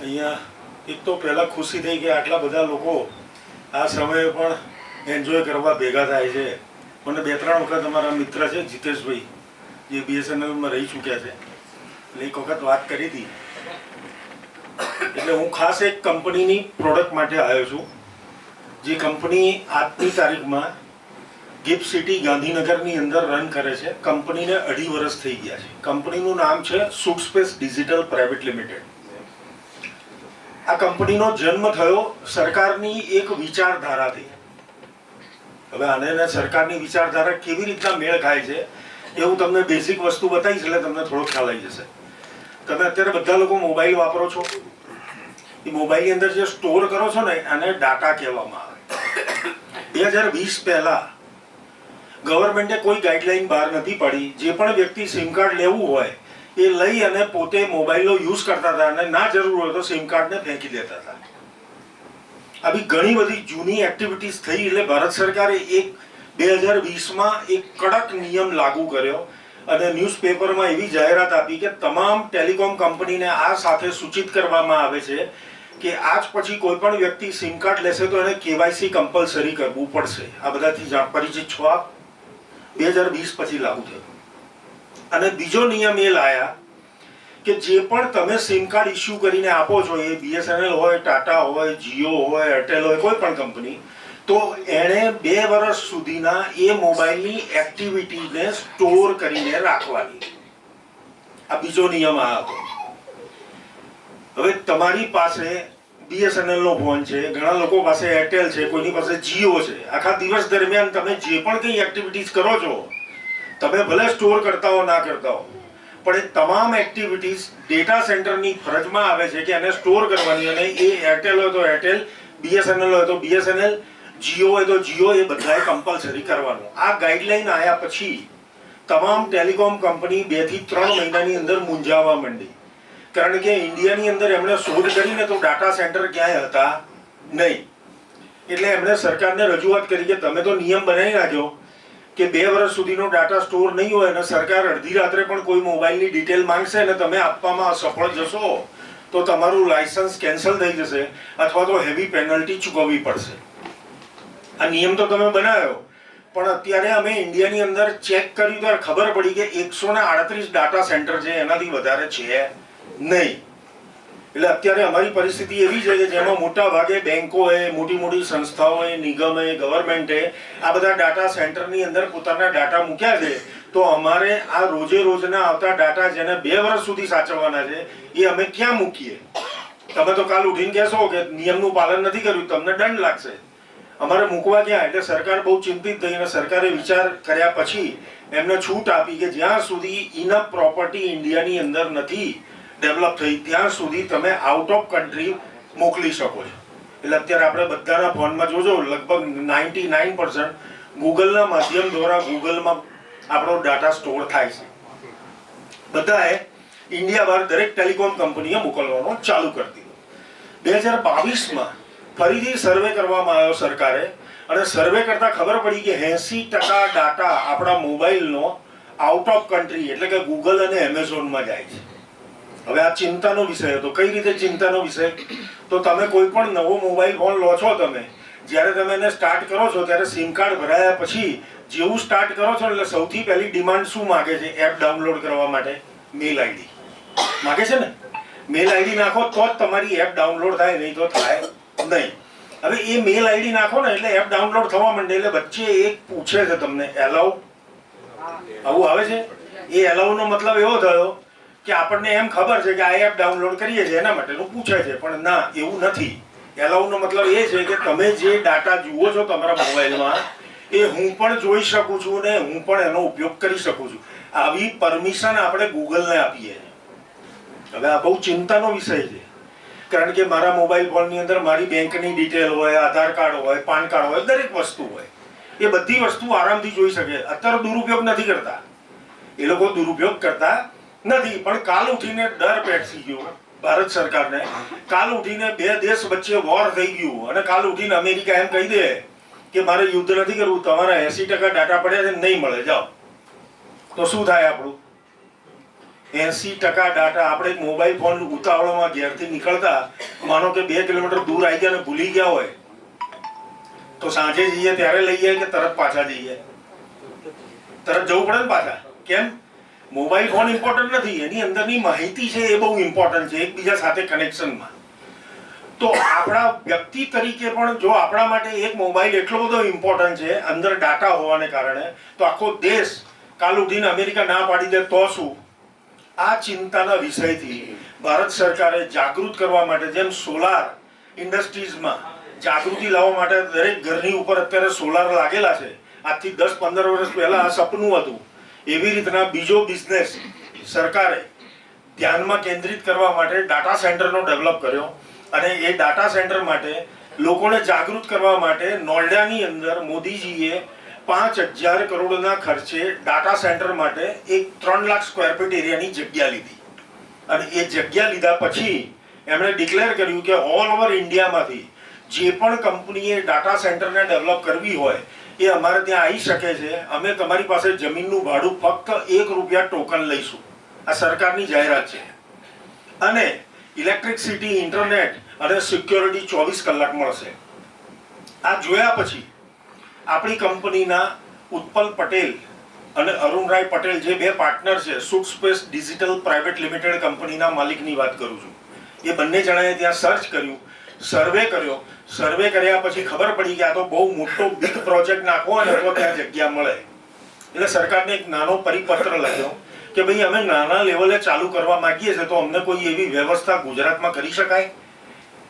અહીંયા એક તો પહેલાં ખુશી થઈ કે આટલા બધા લોકો આ સમયે પણ એન્જોય કરવા ભેગા થાય છે. મને 2-3 વખત અમારા મિત્ર છે જીતેશભાઈ, જે BSNLમાં રહી ચૂક્યા છે, એટલે એક વખત વાત કરી હતી. એટલે હું ખાસ એક કંપનીની પ્રોડક્ટ માટે આવ્યો છું, જે કંપની આજની તારીખમાં ગિફ્ટ સિટી ગાંધીનગરની અંદર રન કરે છે. કંપનીને 2.5 વર્ષ થઈ ગયા છે. કંપનીનું નામ છે સુટસ્પેસ ડિજિટલ પ્રાઇવેટ લિમિટેડ. આ કંપનીનો જન્મ થયો સરકારની એક વિચારધારાથી. હવે આને સરકારની વિચારધારા કેવી રીતના મેળ ખાય છે એ હું તમને બેઝિક વસ્તુ બતાવીશ, એટલે તમને થોડો ખ્યાલ આવી જશે. તમે અત્યારે બધા લોકો મોબાઈલ વાપરો છો. એ મોબાઈલની અંદર જે સ્ટોર કરો છો ને આને ડાટા કહેવામાં આવે. 2020 પહેલા ગવર્મેન્ટે કોઈ ગાઈડલાઈન બહાર નથી પાડી. જે પણ વ્યક્તિ સિમ કાર્ડ લેવું હોય એ લઈ અને પોતે મોબાઈલનો યુઝ કરતા હતા, અને ના જરૂર હોય તો સિમ કાર્ડને ફેંકી દેતા હતા. આવી ઘણી બધી જૂની એક્ટિવિટીઝ થઈ, એટલે ભારત સરકારે 2020માં એક કડક નિયમ લાગુ કર્યો અને ન્યૂઝપેપરમાં એવી જાહેરાત આપી કે તમામ ટેલિકોમ કંપનીને આ સાથે સૂચિત કરવામાં આવે છે કે આજ પછી કોઈ પણ વ્યક્તિ સિમ કાર્ડ લેશે તો એને KYC કમ્પલસરી કરવું પડશે. આ બધાથી પરિચિત છો આપ. 2020 પછી લાગુ થયું. અને બીજો નિયમ એ લાયા કે જે પણ તમે સિમ કાર્ડ ઇસ્યુ કરીને આપો છો, એ BSNL હોય, ટાટા હોય, જીઓ હોય, એરટેલ હોય, કોઈ પણ કંપની, તો એણે 2 વર્ષ સુધીના એ મોબાઈલની એક્ટિવિટીને સ્ટોર કરીને રાખવાની. આ બીજો નિયમ આ હતો. હવે તમારી પાસે BSNL નો ફોન છે, ઘણા લોકો પાસે એરટેલ છે, કોઈની પાસે જીઓ છે. આખા દિવસ દરમિયાન તમે જે પણ કંઈ એક્ટિવિટીઝ કરો છો, તમે ભલે સ્ટોર કરતા હો ના કરતા હો, પણ એ તમામ એક્ટિવિટીઝ ડેટા સેન્ટરની ફરજમાં આવે છે કે એને સ્ટોર કરવાની. અને એ એરટેલ હોય તો એરટેલ, BSNL હોય તો BSNL, જીઓ હોય તો જીઓ, એ બધાએ કમ્પલસરી કરવાનું. આ ગાઈડલાઈન આવ્યા પછી તમામ ટેલિકોમ કંપની 2 થી 3 મહિનાની અંદર મૂંઝાવા માંડી. કારણ કે ઇન્ડિયાની અંદર એમણે શોધ કરીને તો ડાટા સેન્ટર ક્યાંય હતા નહીં. એટલે એમણે સરકારને રજૂઆત કરી કે તમે તો નિયમ બનાવી નાખ્યો કે 2 વર્ષ સુધીનો ડાટા સ્ટોર નહીં હોય, અને સરકાર અડધી રાત્રે પણ કોઈ મોબાઈલની ડિટેલ માંગશે અને તમે આપવામાં અસફળ જશો તો તમારું લાયસન્સ કેન્સલ થઈ જશે, અથવા તો હેવી પેનલ્ટી ચૂકવવી પડશે. આ નિયમ તો તમે બનાવ્યો, પણ અત્યારે અમે ઇન્ડિયાની અંદર ચેક કર્યું ત્યારે ખબર પડી કે 138 ડાટા સેન્ટર છે, એનાથી વધારે છે નહીં. એટલે અત્યારે અમારી પરિસ્થિતિ એવી છે કે જેમાં મોટા ભાગે બેંકોએ, મોટી મોટી સંસ્થાઓએ, નિગમે, ગવર્મેન્ટે આ બધા ડાટા સેન્ટરની અંદર પોતાના ડાટા મૂક્યા છે. તો અમારે આ રોજે રોજના આવતા ડાટા જેને 2 વર્ષ સુધી સાચવવાના છે, એ અમે ક્યાં મૂકીએ? તમે તો કાલ ઉઠીને કહેશો કે નિયમનું પાલન નથી કર્યું, તમને દંડ લાગશે. અમારે મૂકવા ક્યાં? એટલે સરકાર બહુ ચિંતિત થઈ અને સરકારે વિચાર કર્યા પછી એમને છૂટ આપી કે જ્યાં સુધી ઇનફ પ્રોપર્ટી ઇન્ડિયાની અંદર નથી ડેવલપ થઈ ત્યાં સુધી તમે આઉટ ઓફ કન્ટ્રી મોકલી શકો છો. એટલે અત્યારે આપણે બધાના ફોનમાં જોજો, લગભગ 99% ગૂગલના માધ્યમ દ્વારા ગૂગલમાં આપણો ડાટા સ્ટોર થાય છે. બધાએ ઇન્ડિયા બહાર દરેક ટેલિકોમ કંપનીએ મોકલવાનો ચાલુ કરી દીધો. 2022માં ફરીથી સર્વે કરવામાં આવ્યો સરકારે, અને સર્વે કરતા ખબર પડી કે 80% ડાટા આપણા મોબાઈલનો આઉટ ઓફ કન્ટ્રી એટલે કે ગૂગલ અને એમેઝોનમાં જાય છે. હવે આ ચિંતાનો વિષય હતો. કઈ રીતે ચિંતાનો વિષય? તો તમે કોઈ પણ નવો મોબાઈલ ફોન લો છો, તમે જ્યારે તમે એને સ્ટાર્ટ કરો છો ત્યારે સિમ કાર્ડ ભરાયા પછી જેવું સ્ટાર્ટ કરો છો એટલે સૌથી પહેલી ડિમાન્ડ શું માગે છે? એપ ડાઉનલોડ કરવા માટે મેલ આઈડી માગે છે ને. મેલ આઈડી નાખો તો જ તમારી એપ ડાઉનલોડ થાય, નહીં તો થાય નહીં. હવે એ મેલ આઈડી નાખો ને એટલે એપ ડાઉનલોડ થવા માંડે. એટલે વચ્ચે એક પૂછે છે તમને એલાઉ, આવું આવે છે. એ એલાઉ નો મતલબ એવો થયો કે આપણને એમ ખબર છે કે આ એપ ડાઉનલોડ કરીએ છીએ એના માટેનું પૂછે છે, પણ ના, એવું નથી. એલાઉનો મતલબ એ છે કે તમે જે ડાટા જુઓ છો તમારા મોબાઈલમાં એ હું પણ જોઈ શકું છું ને હું પણ એનો ઉપયોગ કરી શકું છું. આવી પરમિશન આપણે ગૂગલને આપીએ. હવે આ બહુ ચિંતાનો વિષય છે, કારણ કે મારા મોબાઈલ ફોનની અંદર મારી બેંકની ડિટેલ હોય, આધાર કાર્ડ હોય, પાન કાર્ડ હોય, દરેક વસ્તુ હોય. એ બધી વસ્તુ આરામથી જોઈ શકે. અત્યારે દુરુપયોગ નથી કરતા, એ લોકો દુરુપયોગ કરતા નથી. પણ કાલ ઉઠીને ડર પેટસી ગયો ભારત સરકારને. કાલ ઉઠીને 2 દેશ વચ્ચે વોર થઈ ગયું અને કાલ ઉઠીને અમેરિકા એમ કહી દે કે મારે યુદ્ધ નથી કરવું, તમારા 80% ડાટા પડ્યા છે, નહીં મળે, જાઓ. તો શું થાય આપણું? 80% ડાટા આપણે મોબાઈલ ફોન ઉતાવળમાં ઘેરથી નીકળતા માનો કે 2 કિલોમીટર દૂર આવી ગયા ને ભૂલી ગયા હોય તો સાંજે જઈએ ત્યારે લઈએ કે તરત પાછા જઈએ? તરત જવું પડે ને પાછા. કેમ? મોબાઈલ ફોન ઇમ્પોર્ટન્ટ નથી, એની અંદરની માહિતી છે એ બહુ ઇમ્પોર્ટન્ટ છે એકબીજા સાથે કનેક્શનમાં. તો આપણા વ્યક્તિ તરીકે પણ જો આપણા માટે એક મોબાઈલ એટલો બધો ઇમ્પોર્ટન્ટ છે અંદર ડાટા હોવાને કારણે, તો આખો દેશ કાલ ઉઠીને અમેરિકા ના પાડી દે તો શું? આ ચિંતાના વિષયથી ભારત સરકારે જાગૃત કરવા માટે, જેમ સોલાર ઇન્ડસ્ટ્રીઝમાં જાગૃતિ લાવવા માટે દરેક ઘરની ઉપર અત્યારે સોલાર લાગેલા છે, આજથી 10-15 વર્ષ પહેલા આ સપનું હતું, એવી રીતના બીજો બિઝનેસ સરકારે ધ્યાનમાં કેન્દ્રિત કરવા માટે ડાટા સેન્ટરનો ડેવલપ કર્યો. અને એ ડાટા સેન્ટર માટે લોકોને જાગૃત કરવા માટે નોઈડાની અંદર મોદીજીએ 5,000 કરોડના ખર્ચે ડાટા સેન્ટર માટે એક 3 લાખ સ્ક્વેર ફીટ એરિયાની જગ્યા લીધી. અને એ જગ્યા લીધા પછી એમણે ડિક્લેર કર્યું કે ઓલ ઓવર ઇન્ડિયામાંથી જે પણ કંપનીએ ડાટા સેન્ટરને ડેવલપ કરવી હોય એ અમારે ત્યાં આવી શકે છે. અમે તમારી પાસે જમીનનું ભાડું ફક્ત ₹1 ટોકન લઈશું. આ સરકારની જાહેરાત છે. અને ઇલેક્ટ્રિસિટી, ઇન્ટરનેટ અને સિક્યોરિટી 24 કલાક મળશે. આ જોયા પછી આપણી કંપનીના ઉત્પલ પટેલ અને અરુણરાય પટેલ, જે 2 પાર્ટનર છે, સુખ સ્પેસ ડિજિટલ પ્રાઇવેટ લિમિટેડ કંપનીના માલિકની વાત કરું છું, એ બંને જણાએ ત્યાં સર્ચ કર્યું, સર્વે કર્યો. સર્વે કર્યા પછી ખબર પડી કે આ તો બહુ મોટો બિગ પ્રોજેક્ટ નાખવો અને તો ત્યાં જગ્યા મળે. એટલે સરકારને એક નાનો પરિપત્ર લખ્યો કે ભાઈ અમે નાના લેવલે ચાલુ કરવા માંગીએ છીએ, તો અમને કોઈ એવી વ્યવસ્થા ગુજરાતમાં કરી શકાય?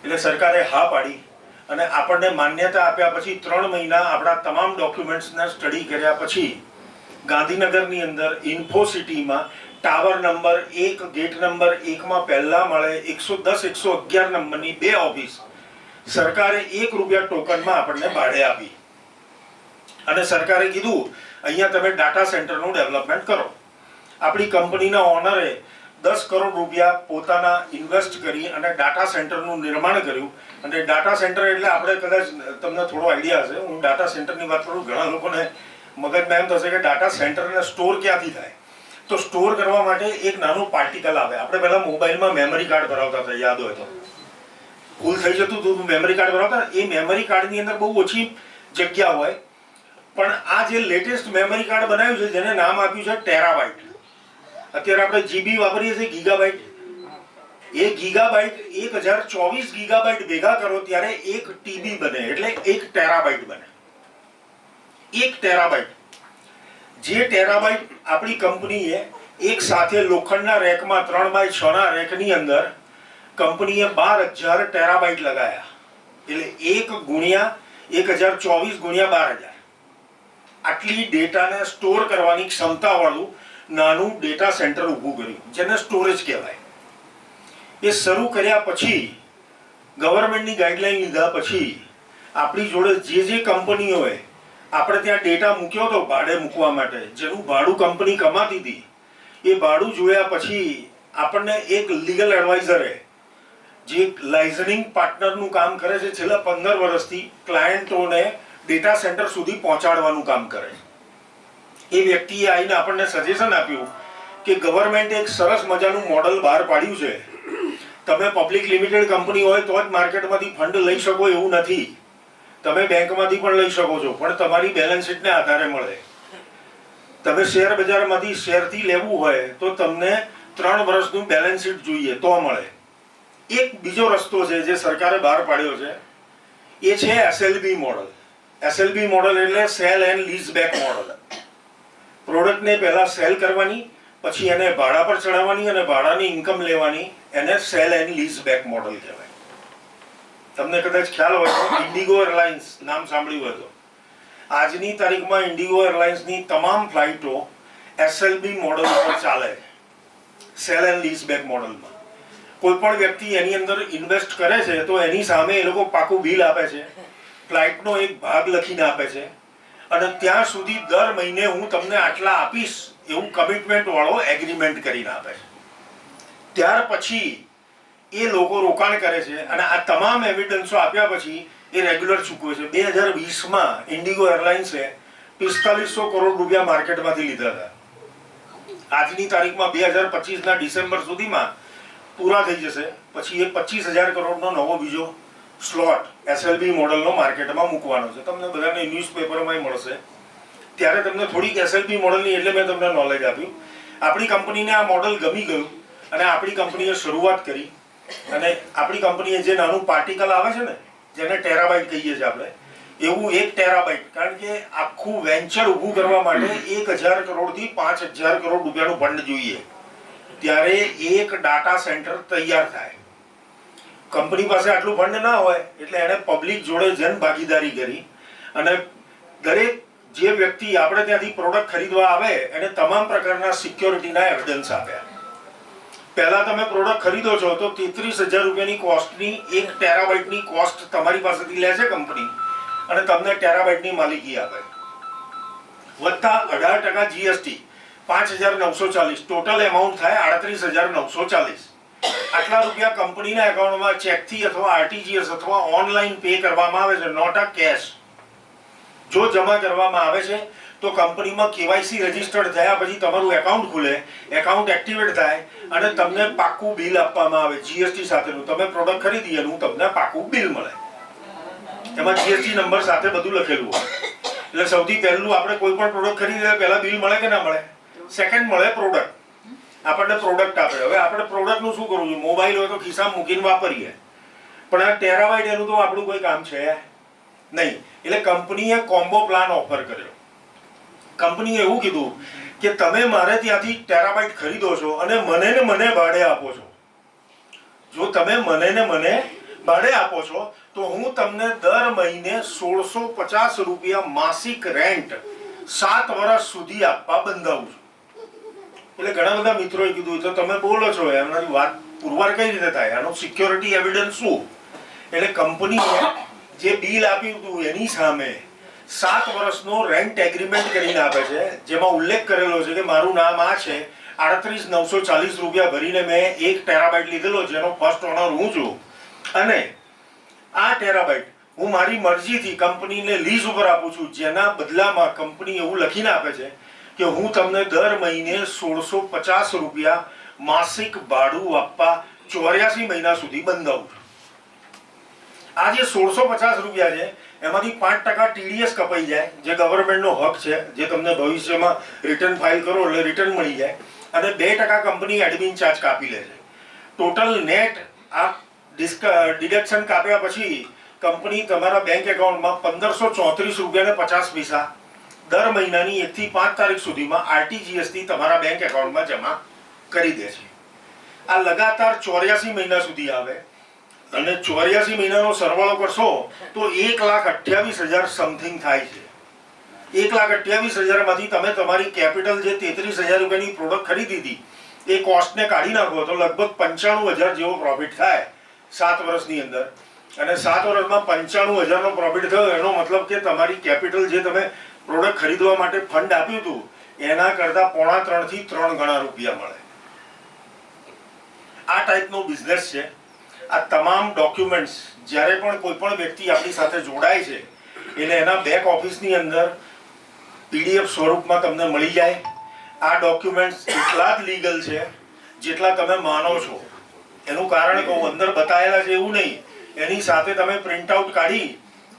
એટલે સરકારે હા પાડી અને આપણને માન્યતા આપ્યા પછી 3 મહિના આપણા તમામ ડોક્યુમેન્ટ્સને સ્ટડી કર્યા પછી ગાંધીનગરની અંદર ઇન્ફોસિટીમાં ટાવર નંબર 1, ગેટ નંબર 1માં પહેલા મળે 110-111 નંબરની 2 ઓફિસ સરકારે ₹1 ટોકનમાં આપણને ભાડે આપી. અને સરકારે કીધું અહીંયા તમે ડાટા સેન્ટરનું ડેવલપમેન્ટ કરો. આપણી કંપનીના ઓનરે ₹10 કરોડ પોતાના ઇન્વેસ્ટ કરી અને ડાટા સેન્ટરનું નિર્માણ કર્યું. અને ડાટા સેન્ટર એટલે આપણે કદાચ તમને થોડો આઈડિયા હશે, હું ડાટા સેન્ટરની વાત કરું, ઘણા લોકોને મગજમાં એમ થશે કે ડાટા સેન્ટર અને સ્ટોર ક્યાંથી થાય? તો સ્ટોર કરવા માટે એક નાનું પાર્ટિકલ આવે. આપણે પહેલા મોબાઈલમાં મેમરી કાર્ડ ભરાવતા હતા, યાદ હોય તો ફૂલ થઈ જતું હતું, મેમરી કાર્ડ ભરાવતા. એ મેમરી કાર્ડની અંદર બહુ ઓછી જગ્યા હોય, પણ આ જે લેટેસ્ટ મેમરી કાર્ડ બનાવ્યું છે જેને નામ આપ્યું છે ટેરાબાઇટ. અત્યારે આપણે જીબી વાપરીએ છીએ, ગીગાબાઇટ. એ ગીગાબાઇટ 1024 ગીગાબાઇટ ભેગા કરો ત્યારે 1 TB બને, એટલે 1 ટેરાબાઇટ બને. 1 ટેરાબાઇટ. જે ટેરાબાઇટ આપણી કંપનીએ એક સાથે લોખંડના રેકમાં 3x6ના રેકની અંદર કંપનીએ 12,000 ટેરાબાઇટ લગાયા. એટલે 1 ગુણ્યા 1024 ગુણ્યા 12,000 આટલી ડેટાને સ્ટોર કરવાની ક્ષમતાવાળું નાનું ડેટા સેન્ટર ઊભું કર્યું, જેને સ્ટોરેજ કહેવાય. એ શરૂ કર્યા પછી ગવર્મેન્ટની ગાઈડલાઈન લીધા પછી આપણી જોડે જે કંપનીઓએ આપણે ત્યાં ડેટા મૂક્યો હતો ભાડે મૂકવા માટે, જેનું ભાડું કંપની કમાતી હતી, એ ભાડું જોયા પછી આપણને એક લીગલ એડવાઇઝરે, જે લાઇઝનિંગ પાર્ટનરનું કામ કરે છે, છેલ્લા 15 વર્ષથી ક્લાયન્ટોને ડેટા સેન્ટર સુધી પહોંચાડવાનું કામ કરે છે, એ વ્યક્તિએ આવીને આપણને સજેશન આપ્યું કે ગવર્મેન્ટે એક સરસ મજાનું મોડલ બહાર પાડ્યું છે. તમે પબ્લિક લિમિટેડ કંપની હોય તો જ માર્કેટમાંથી ફંડ લઈ શકો એવું નથી. તમે બેંકમાંથી પણ લઈ શકો છો, પણ તમારી બેલેન્સ શીટને આધારે મળે. તમે શેર બજારમાંથી શેરથી લેવું હોય તો તમને 3 વર્ષનું બેલેન્સ શીટ જોઈએ તો મળે. એક બીજો રસ્તો છે જે સરકારે બહાર પાડ્યો છે, એ છે SLB મોડલ. SLB મોડલ એટલે cell and lease back model. પ્રોડક્ટને પહેલા સેલ કરવાની, પછી એને ભાડા પર ચડાવવાની અને ભાડાની ઇન્કમ લેવાની, એને cell and lease back model કહેવાય. તમને કદાચ ખ્યાલ હોય તો ઇન્ડિગો એરલાઇન્સ નામ સાંભળ્યું હોય તો આજની તારીખમાં ઇન્ડિગો એરલાઇન્સની તમામ ફ્લાઇટો SLB મોડલ ઉપર ચાલે, સેલ એન્ડ લીઝ બેક મોડલમાં. કોઈ પણ વ્યક્તિ એની અંદર ઇન્વેસ્ટ કરે છે તો એની સામે એ લોકો પાકું બિલ આપે છે, ફ્લાઇટનો એક ભાગ લખીને આપે છે, અને ત્યાં સુધી દર મહિને હું તમને આટલા આપીશ એવું કમિટમેન્ટ વાળો એગ્રીમેન્ટ કરીને આપે છે. ત્યાર પછી એ લોકો રોકાણ કરે છે અને આ તમામ એવિડન્સો આપ્યા પછી એ રેગ્યુલર ચૂકવે છે. 2020માં ઇન્ડિગો એરલાઇન્સે ₹4500 કરોડ માર્કેટમાંથી લીધા હતા. આજની તારીખમાં 2025ના ડિસેમ્બર સુધીમાં પૂરા થઈ જશે. પછી એ 25,000 કરોડનો નવો બીજો સ્લોટ SLB મોડલનો માર્કેટમાં મૂકવાનો છે. તમને બધાને ન્યૂઝપેપરમાં મળશે. ત્યારે તમને થોડીક SLB મોડલની એટલે મેં તમને નોલેજ આપ્યું. આપણી કંપનીને આ મોડલ ગમી ગયું અને આપણી કંપનીએ શરૂઆત કરી. અને આપણી કંપનીએ જે નાનું પાર્ટિકલ આવે છે ને, જેને ટેરાબાઇટ કહીએ છીએ આપણે, એવું 1 ટેરાબાઇટ, કારણ કે આખું વેન્ચર ઊભું કરવા માટે 1,000 કરોડથી 5,000 કરોડ રૂપિયાનું ફંડ જોઈએ. ત્યારે એક ડાટા સેન્ટર તૈયાર થાય. કંપની પાસે આટલું ફંડ ના હોય એટલે એણે પબ્લિક જોડે જન ભાગીદારી કરી અને દરેક જે વ્યક્તિ આપણે ત્યાંથી પ્રોડક્ટ ખરીદવા આવે એને તમામ પ્રકારના સિક્યોરિટીના એવિડન્સ આપ્યા. પહેલા તમે પ્રોડક્ટ ખરીદો છો તો 33,000 રૂપિયાની કોસ્ટની 1 ટેરાબાઇટની કોસ્ટ તમારી પાસેથી લે છે કંપની અને તમને ટેરાબાઇટની માલિકી આપે. વત્તા 18% GST 5,940, ટોટલ એમાઉન્ટ થાય 38,940. આટલા રૂપિયા કંપનીના એકાઉન્ટમાં ચેકથી અથવા RTGS અથવા ઓનલાઈન પે કરવામાં આવે છે, નોટ અ કેશ. જો જમા કરવામાં આવે છે તો કંપનીમાં KYC રજીસ્ટર્ડ થયા પછી તમારું એકાઉન્ટ ખુલે, એકાઉન્ટ એક્ટિવેટ થાય અને તમને પાકું બિલ આપવામાં આવે GST સાથેનું. તમે પ્રોડક્ટ ખરીદી એનું તમને પાકું બિલ મળે. એમાં GST નંબર સાથે બધું લખેલું હોય. એટલે સૌથી પહેલું આપણે કોઈ પણ પ્રોડક્ટ ખરીદીએ પહેલા બિલ મળે કે ના મળે? સેકન્ડ મળે પ્રોડક્ટ. આપણને પ્રોડક્ટ આપે. હવે આપણે પ્રોડક્ટનું શું કરવું છે? મોબાઈલ હોય તો ખિસ્સામાં મૂકીને વાપરીએ, પણ આ ટેરાબાઇટ એનું તો આપણું કોઈ કામ છે નહીં. એટલે કંપનીએ કોમ્બો પ્લાન ઓફર કર્યો. કંપનીએ એવું કીધું કે તમે મારે ત્યાંથી ટેરાબાઇટ ખરીદો છો અને મને ભાડે આપો છો. જો તમે મને ભાડે આપો છો તો હું તમને દર મહિને 1,650 રૂપિયા માસિક રેન્ટ 7 વર્ષ સુધી આપવા બંધાવું છું. એટલે ઘણા બધા મિત્રોએ કીધું તો તમે બોલો છો એમનાથી વાત પુરવાર કઈ રીતે થાય? આનો સિક્યોરિટી એવિડન્સ શું? એટલે કંપનીએ જે બિલ આપ્યું હતું એની સામે 7 વર્ષનો રેન્ટ એગ્રીમેન્ટ કરીને આપે છે, જેમાં ઉલ્લેખ કરેલો છે કે મારું નામ આ છે, 38,940 રૂપિયા ભરીને મેં 1 ટેરાબાઇટ લીધેલો, જેનો ફર્સ્ટ ઓનર હું છું, અને આ ટેરાબાઇટ હું મારી મરજીથી કંપનીને લીઝ ઉપર આપું છું, જેના બદલામાં કંપની એવું લખીને આપે છે કે હું તમને દર મહિને 1,650 રૂપિયા માસિક ભાડું આપવા 84 મહિના સુધી બંધાવું છું. આ જે 1,650 રૂપિયા છે એમાંથી 5% TDS કપાઈ જાય, જે ગવર્મેન્ટનો હક છે, જે તમને ભવિષ્યમાં રિટર્ન ફાઇલ કરો એટલે રિટર્ન મળી જાય, અને 2% કંપની એડમિન ચાર્જ કાપી લે છે. ટોટલ નેટ આ ડિડક્શન કાપ્યા પછી કંપની તમારા બેંક એકાઉન્ટમાં 1,534 રૂપિયા ને 50 પૈસા દર મહિનાની 1 થી 5 તારીખ સુધીમાં RTGS થી તમારા બેંક એકાઉન્ટમાં જમા કરી દે છે. આ લગાતાર 84 મહિના સુધી આવે અને 84 મહિનાનો સરવાળો કરશો તો 1,28,000 સમથિંગ થાય છે. 1,28,000 માંથી તમે તમારી કેપિટલ જે 33,000 રૂપિયાની પ્રોડક્ટ ખરીદી હતી એ કોસ્ટને કાઢી નાખો તો લગભગ 95,000 જેવો પ્રોફિટ થાય 7 વર્ષની અંદર. અને 7 વર્ષમાં 95,000 નો પ્રોફિટ થયો એનો મતલબ કે તમારી કેપિટલ જે તમે પ્રોડક્ટ ખરીદવા માટે ફંડ આપ્યું હતું એના કરતા 2.5 થી 3 ગણા રૂપિયા મળે. આ ટાઈપનો બિઝનેસ છે. આ તમામ ડોક્યુમેન્ટ્સ જ્યારે પણ કોઈ પણ વ્યક્તિ આપણી સાથે જોડાય છે એટલે એના બેક ઓફિસની અંદર PDF સ્વરૂપમાં તમને મળી જાય. આ ડોક્યુમેન્ટ્સ એટલા જ લીગલ છે જેટલા તમે માનો છો. એનું કારણ કહું, અંદર બતાવેલા છે એવું નહીં, એની સાથે તમે પ્રિન્ટ આઉટ કાઢી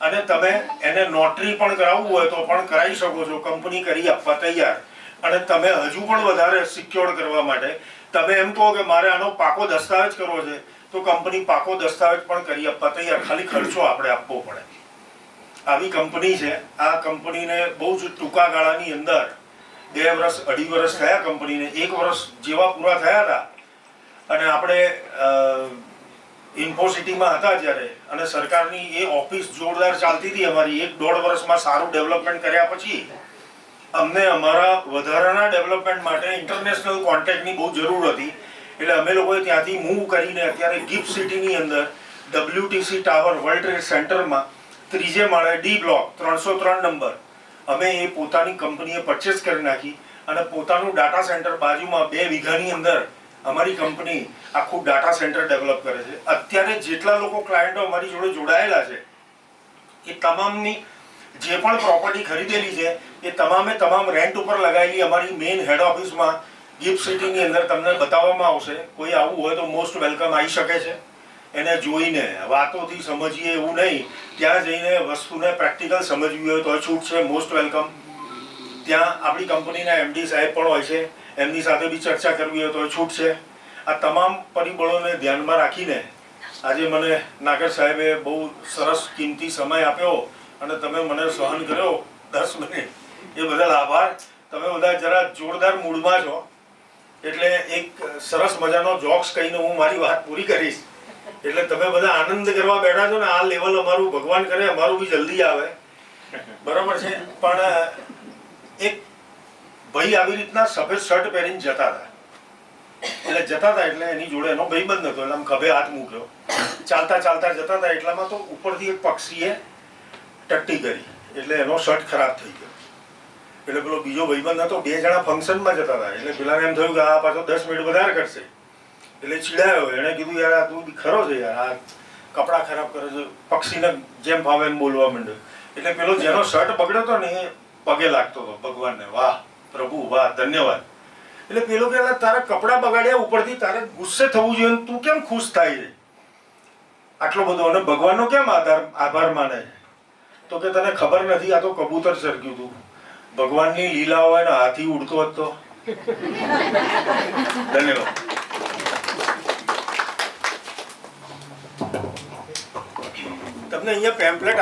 અને તમે એને નોટરી પણ કરાવવું હોય તો પણ કરાવી શકો છો. કંપની કરી આપવા તૈયાર. અને તમે હજુ પણ વધારે સિક્યોર કરવા માટે તમે એમ કહો કે મારે આનો પાકો દસ્તાવેજ કરવો છે તો કંપની પાકો દસ્તાવેજ પણ કરી આપવા તૈયાર. ખાલી ખર્ચો આપણે આપવો પડે. આવી કંપની છે. આ કંપનીને બહુ જ ટૂંકા ગાળાની અંદર 2 વર્ષ 2.5 વર્ષ થયા કંપનીને. 1 વર્ષ જેવા પૂરા થયા હતા અને આપણે ઇન્ફોસિટીમાં હતા જ્યારે, અને સરકારની એ ઓફિસ જોરદાર ચાલતી હતી અમારી. 1-1.5 વર્ષમાં સારું ડેવલપમેન્ટ કર્યા પછી અમને અમારા વધારાના ડેવલપમેન્ટ માટે ઇન્ટરનેશનલ કોન્ટેક્ટની બહુ જરૂર હતી. એટલે અમે લોકોએ ત્યાંથી મૂવ કરીને અત્યારે ગિફ્ટ સિટીની અંદર WTC ટાવર વર્લ્ડ ટ્રેડ સેન્ટરમાં 3જે માળે D બ્લોક 303 નંબર અમે એ પોતાની કંપનીએ પરચેસ કરી નાખી અને પોતાનું ડાટા સેન્ટર બાજુમાં 2 વીઘાની અંદર અમારી કંપની આખું ડાટા સેન્ટર ડેવલપ કરે છે. અત્યારે જેટલા લોકો ક્લાયન્ટો અમારી જોડે જોડાયેલા છે એ તમામની જે પણ પ્રોપર્ટી ખરીદેલી છે એ તમામે તમામ રેન્ટ ઉપર લગાવેલી અમારી મેઇન હેડ ઓફિસમાં ગિફ્ટ સિટીની અંદર તમને બતાવવામાં આવશે. કોઈ આવવું હોય તો મોસ્ટ વેલકમ આવી શકે છે. એને જોઈને વાતોથી સમજીએ એવું નહીં, ત્યાં જઈને વસ્તુને પ્રેક્ટિકલ સમજવી હોય તો છૂટ છે, મોસ્ટ વેલકમ. ત્યાં આપણી કંપનીના MD સાહેબ પણ હોય છે, એમની સાથે બી ચર્ચા કરવી હોય તો છૂટ છે. આ તમામ પરિબળોને ધ્યાનમાં રાખીને આજે મને નાગર સાહેબે બહુ સરસ કિંમતી સમય આપ્યો અને તમે મને સહન કર્યો 10 મિનિટ, એ બદલ આભાર. તમે બધા જરા જોરદાર મૂડમાં છો એટલે એક સરસ મજાનો જોક્સ કહીને હું મારી વાત પૂરી કરીશ. એટલે તમે બધા આનંદ કરવા બેઠા છો ને, આ લેવલ અમારું ભગવાન કરે અમારું બી જલ્દી આવે, બરાબર છે. પણ એક ભાઈ આવી રીતના સફેદ શર્ટ પહેરીને જતા હતા એટલે એની જોડે એનો ભાઈબંધ હતો, એટલે આમ ખભે હાથ મૂક્યો, ચાલતા ચાલતા જતા હતા. એટલામાં તો ઉપરથી એક પક્ષીએ ટટ્ટી કરી એટલે એનો શર્ટ ખરાબ થઈ ગયો. એટલે પેલો બીજો ભાઈબંધ હતો, 2 જણા ફંક્શનમાં જતા હતા. એટલે પેલાને એમ થયું કે આ પાછો 10 મિનિટ વધારે કરશે, એટલે ચીડાયો. એણે કીધું યાર આ તું ખરો છે યાર, આ કપડાં ખરાબ કરે છે, પક્ષીને જેમ ભાવે એમ બોલવા માંડ્યો. એટલે પેલો જેનો શર્ટ બગડ્યો હતો ને એ પગે લાગતો હતો ભગવાનને, વાહ પ્રભુ વાહ ધન્યવાદ. એટલે પેલો કે તારા કપડાં બગાડ્યા, ઉપરથી તારે ગુસ્સે થવું જોઈએ, તું કેમ ખુશ થાય છે આટલો બધો, અને ભગવાનનો કેમ આભાર માને છે? તો કે તને ખબર નથી, આ તો કબૂતર સરક્યું હતું. ભગવાનની લીલા હોય ને હાથી ઉડતો હતો. ધન્યવાદ. તમને અહીંયા પેમ્પલેટ